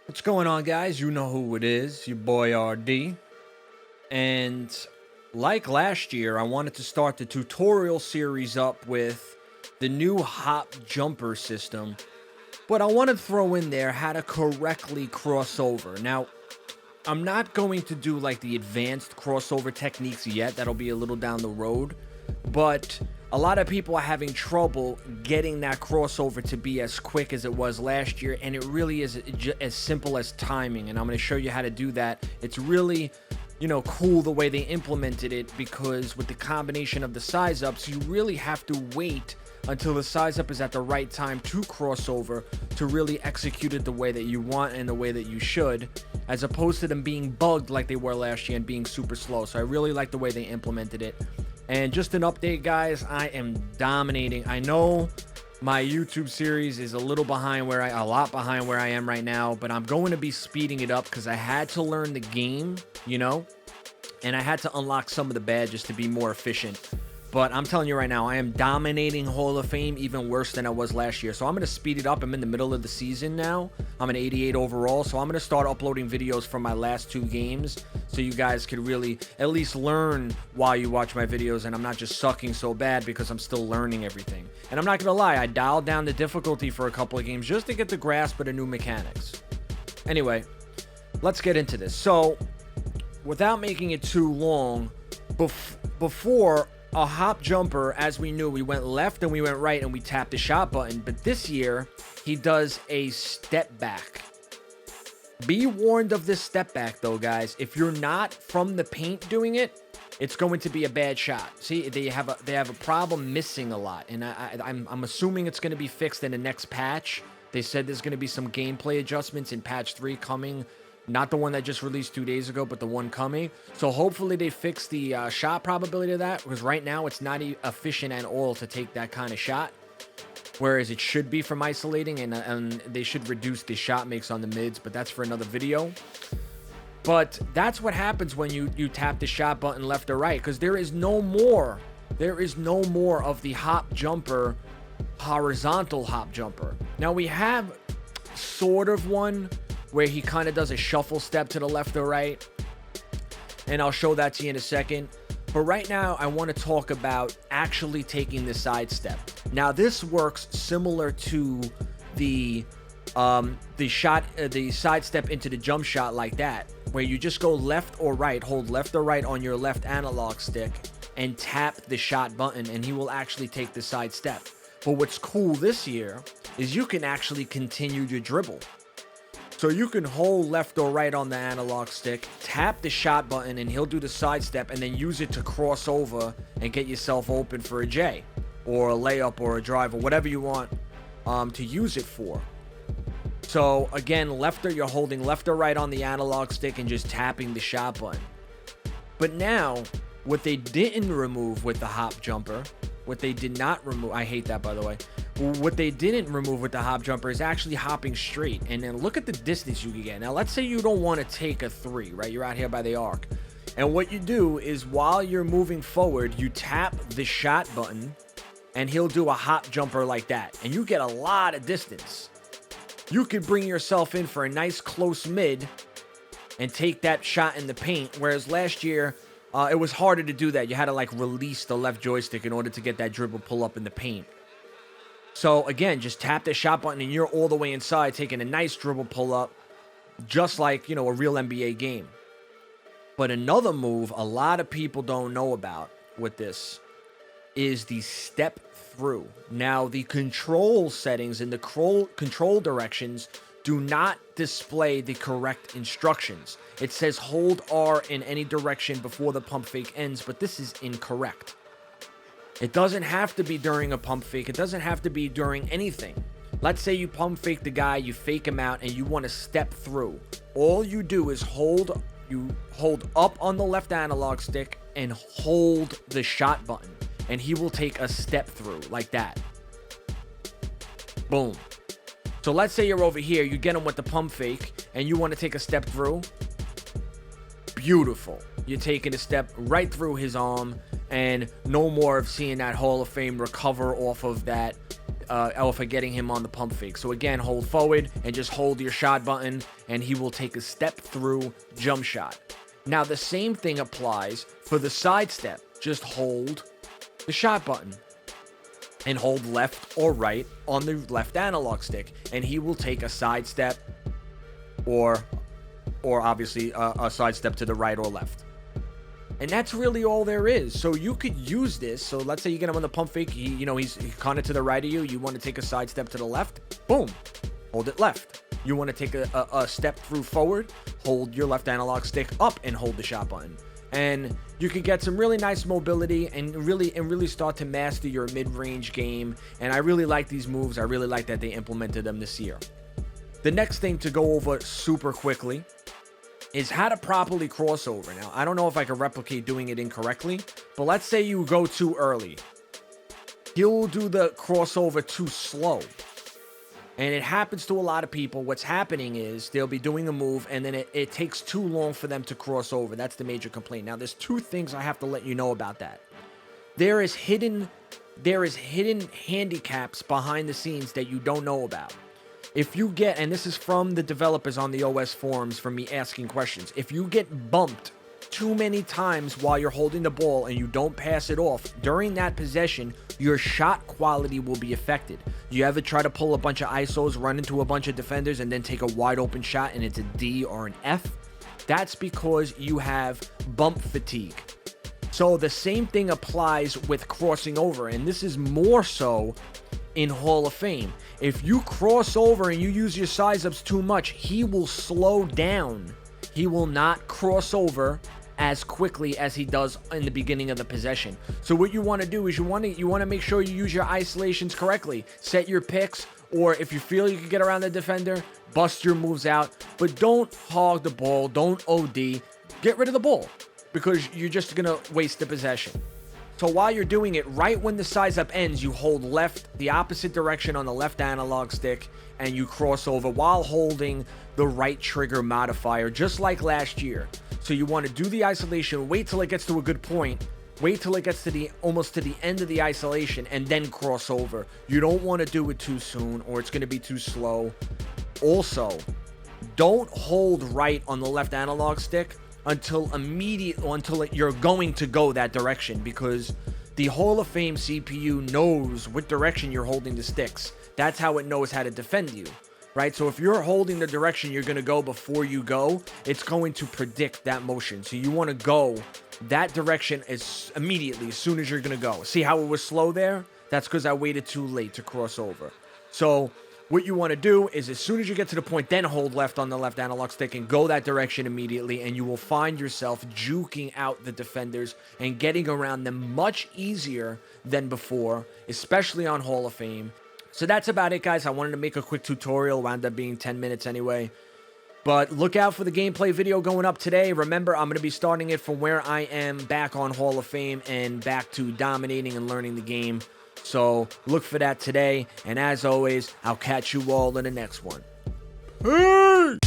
What's going on, guys? You know who it is, your boy RD. And like last year, I wanted to start the tutorial series up with the new hop jumper system, but I want to throw in there how to correctly cross over. Now, I'm not going to do like the advanced crossover techniques yet. That'll be a little down the road, but a lot of people are having trouble getting that crossover to be as quick as it was last year, and it really is as simple as timing, and I'm going to show you how to do that. It's really, cool the way they implemented it, because with the combination of the size ups, you really have to wait until the size up is at the right time to cross over to really execute it the way that you want and the way that you should, as opposed to them being bugged like they were last year and being super slow. So I really like the way they implemented it. And just an update, guys, I am dominating. I know my YouTube series is a lot behind where I am right now, but I'm going to be speeding it up because I had to learn the game, and I had to unlock some of the badges to be more efficient. But I'm telling you right now, I am dominating Hall of Fame even worse than I was last year. So I'm going to speed it up. I'm in the middle of the season now. I'm an 88 overall. So I'm going to start uploading videos from my last 2 games, so you guys could really at least learn while you watch my videos, and I'm not just sucking so bad because I'm still learning everything. And I'm not going to lie, I dialed down the difficulty for a couple of games just to get the grasp of the new mechanics. Anyway, let's get into this. So without making it too long, before a hop jumper, as we knew, we went left and we went right and we tapped the shot button. But this year, he does a step back. Be warned of this step back, though, guys. If you're not from the paint doing it, it's going to be a bad shot. See, they have a problem missing a lot, and I'm assuming it's going to be fixed in the next patch. They said there's going to be some gameplay adjustments in patch 3 coming. Not the one that just released 2 days ago, but the one coming. So hopefully they fix the shot probability of that, because right now it's not efficient at all to take that kind of shot, whereas it should be from isolating, and they should reduce the shot makes on the mids, but that's for another video. But that's what happens when you tap the shot button left or right, because there is no more of the hop jumper, horizontal hop jumper. Now we have sort of one where he kind of does a shuffle step to the left or right, and I'll show that to you in a second. But right now, I want to talk about actually taking the side step. Now, this works similar to the side step into the jump shot, like that, where you just go left or right, hold left or right on your left analog stick, and tap the shot button, and he will actually take the side step. But what's cool this year is you can actually continue your dribble. So you can hold left or right on the analog stick, tap the shot button, and he'll do the side step, and then use it to cross over and get yourself open for a J, or a layup, or a drive, or whatever you want to use it for. So again, you're holding left or right on the analog stick and just tapping the shot button. But now, what they didn't remove with the hop jumper, what they did not remove, I hate that, by the way. What they didn't remove with the hop jumper is actually hopping straight. And then look at the distance you can get. Now, let's say you don't want to take a 3, right? You're out here by the arc. And what you do is, while you're moving forward, you tap the shot button, and he'll do a hop jumper like that. And you get a lot of distance. You could bring yourself in for a nice close mid and take that shot in the paint. Whereas last year, it was harder to do that. You had to release the left joystick in order to get that dribble pull up in the paint. So again, just tap the shot button and you're all the way inside, taking a nice dribble pull up, just like, a real NBA game. But another move a lot of people don't know about with this is the step through. Now, the control settings and the control directions do not display the correct instructions. It says hold R in any direction before the pump fake ends, but this is incorrect. It doesn't have to be during a pump fake. It doesn't have to be during anything. Let's say you pump fake the guy, you fake him out, and you want to step through. All you do is hold up on the left analog stick and hold the shot button, and he will take a step through like that. Boom. So let's say you're over here, you get him with the pump fake, and you want to take a step through. Beautiful. You're taking a step right through his arm, and no more of seeing that Hall of Fame recover off of that, off of getting him on the pump fake. So again, hold forward and just hold your shot button, and he will take a step through jump shot. Now the same thing applies for the sidestep. Just hold the shot button and hold left or right on the left analog stick, and he will take a sidestep or obviously a sidestep to the right or left. And that's really all there is. So you could use this. So let's say you get him on the pump fake. He's kind of to the right of you. You want to take a sidestep to the left. Boom. Hold it left. You want to take a step through forward. Hold your left analog stick up and hold the shot button. And you could get some really nice mobility and really start to master your mid-range game. And I really like these moves. I really like that they implemented them this year. The next thing to go over super quickly is how to properly crossover. Now, I don't know if I can replicate doing it incorrectly, but let's say you go too early. He'll do the crossover too slow. And it happens to a lot of people. What's happening is they'll be doing a move, and then it takes too long for them to cross over. That's the major complaint. Now, there's two things I have to let you know about that. There is hidden handicaps behind the scenes that you don't know about. If you get, and this is from the developers on the OS forums from me asking questions, if you get bumped too many times while you're holding the ball and you don't pass it off, during that possession, your shot quality will be affected. You ever try to pull a bunch of ISOs, run into a bunch of defenders, and then take a wide open shot and it's a D or an F? That's because you have bump fatigue. So the same thing applies with crossing over, and this is more so in Hall of Fame. If you cross over and you use your size ups too much, he will slow down. He will not cross over as quickly as he does in the beginning of the possession. So what you want to do is you want to make sure you use your isolations correctly. Set your picks, or if you feel you can get around the defender, bust your moves out, but don't hog the ball, don't OD. Get rid of the ball, because you're just going to waste the possession. So while you're doing it, right when the size up ends, you hold left, the opposite direction on the left analog stick, and you cross over while holding the right trigger modifier, just like last year. So you want to do the isolation, wait till it gets to a good point, wait till it gets to almost to the end of the isolation, and then cross over. You don't want to do it too soon, or it's going to be too slow. Also, don't hold right on the left analog stick until you're going to go that direction, because the Hall of Fame CPU knows what direction you're holding the sticks. That's how it knows how to defend you, right? So if you're holding the direction you're going to go before you go, it's going to predict that motion. So you want to go that direction as soon as you're going to go. See how it was slow there? That's because I waited too late to cross over. So what you want to do is, as soon as you get to the point, then hold left on the left analog stick and go that direction immediately, and you will find yourself juking out the defenders and getting around them much easier than before, especially on Hall of Fame. So that's about it, guys. I wanted to make a quick tutorial, wound up being 10 minutes anyway. But look out for the gameplay video going up today. Remember, I'm going to be starting it from where I am back on Hall of Fame and back to dominating and learning the game. So look for that today, and as always, I'll catch you all in the next one. Peace!